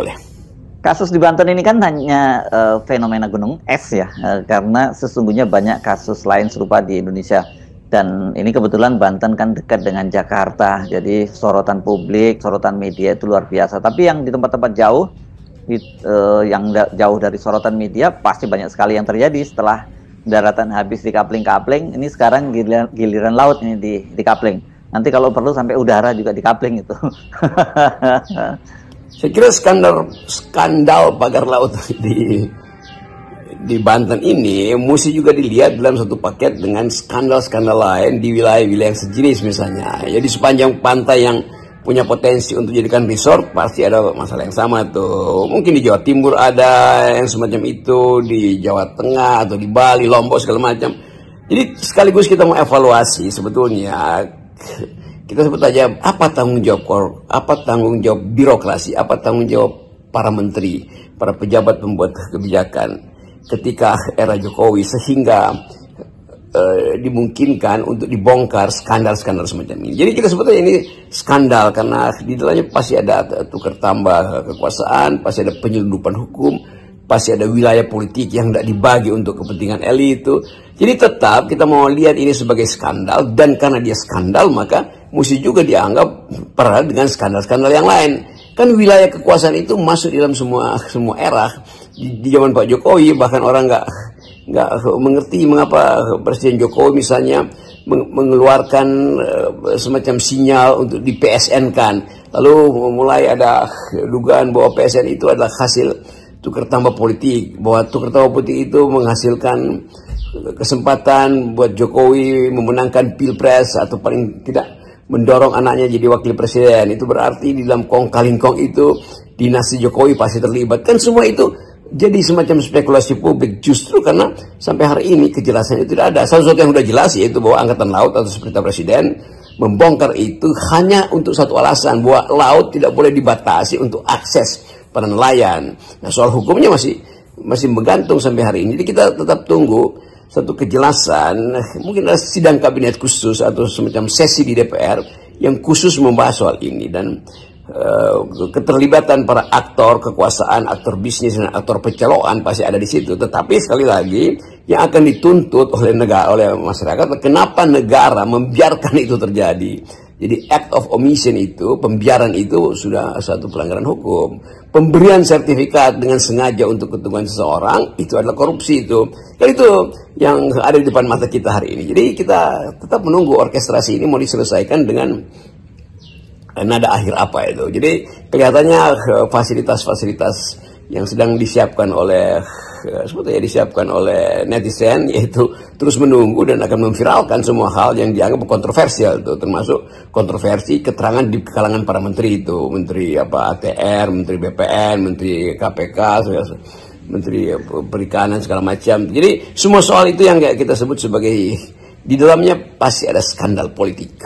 boleh. Kasus di Banten ini kan hanya fenomena gunung es ya, karena sesungguhnya banyak kasus lain serupa di Indonesia. Dan ini kebetulan Banten kan dekat dengan Jakarta, jadi sorotan publik, sorotan media itu luar biasa. Tapi yang di tempat-tempat jauh, jauh dari sorotan media, pasti banyak sekali yang terjadi setelah daratan habis di kapling-kapling. Ini sekarang giliran laut ini di kapling. Nanti kalau perlu sampai udara juga di kapling itu. Saya kira skandal pagar laut di Banten ini mesti juga dilihat dalam satu paket dengan skandal-skandal lain di wilayah-wilayah yang sejenis misalnya. Jadi sepanjang pantai yang punya potensi untuk dijadikan resort pasti ada masalah yang sama tuh. Mungkin di Jawa Timur ada yang semacam itu, di Jawa Tengah atau di Bali, Lombok segala macam. Jadi sekaligus kita mau evaluasi sebetulnya. Kita sebut aja apa tanggung jawab birokrasi, apa tanggung jawab para menteri, para pejabat pembuat kebijakan ketika era Jokowi sehingga dimungkinkan untuk dibongkar skandal-skandal semacam ini. Jadi kita sebutnya ini skandal karena di dalamnya pasti ada tukar tambah kekuasaan, pasti ada penyelundupan hukum, pasti ada wilayah politik yang tidak dibagi untuk kepentingan elit itu. Jadi tetap kita mau lihat ini sebagai skandal, dan karena dia skandal maka mesti juga dianggap paralel dengan skandal-skandal yang lain. Kan wilayah kekuasaan itu masuk dalam semua era. Di zaman Pak Jokowi bahkan orang nggak mengerti mengapa Presiden Jokowi misalnya mengeluarkan semacam sinyal untuk di PSN-kan. Lalu mulai ada dugaan bahwa PSN itu adalah hasil tukar tambah politik, bahwa tukar tambah politik itu menghasilkan kesempatan buat Jokowi memenangkan Pilpres atau paling tidak mendorong anaknya jadi wakil presiden. Itu berarti di dalam kong kaling kong itu dinasti Jokowi pasti terlibat. Kan semua itu jadi semacam spekulasi publik justru karena sampai hari ini kejelasan itu tidak ada. Salah satu yang sudah jelas yaitu bahwa Angkatan Laut atau perintah presiden membongkar itu hanya untuk satu alasan, bahwa laut tidak boleh dibatasi untuk akses para nelayan. Nah, soal hukumnya masih menggantung sampai hari ini. Jadi kita tetap tunggu satu kejelasan, mungkin ada sidang kabinet khusus atau semacam sesi di DPR yang khusus membahas soal ini, dan keterlibatan para aktor kekuasaan, aktor bisnis, dan aktor pencalokan pasti ada di situ. Tetapi sekali lagi yang akan dituntut oleh negara, oleh masyarakat, kenapa negara membiarkan itu terjadi. Jadi act of omission itu, pembiaran itu sudah satu pelanggaran hukum. Pemberian sertifikat dengan sengaja untuk keuntungan seseorang itu adalah korupsi itu. Dan itu yang ada di depan mata kita hari ini. Jadi kita tetap menunggu orkestrasi ini mau diselesaikan dengan nada akhir apa itu. Jadi kelihatannya fasilitas-fasilitas yang sedang disiapkan oleh sebetulnya disiapkan oleh netizen, yaitu terus menunggu dan akan memviralkan semua hal yang dianggap kontroversial itu, termasuk kontroversi keterangan di kalangan para menteri itu, menteri ATR, menteri BPN, menteri KPK, menteri perikanan segala macam. Jadi semua soal itu yang kita sebut sebagai di dalamnya pasti ada skandal politik.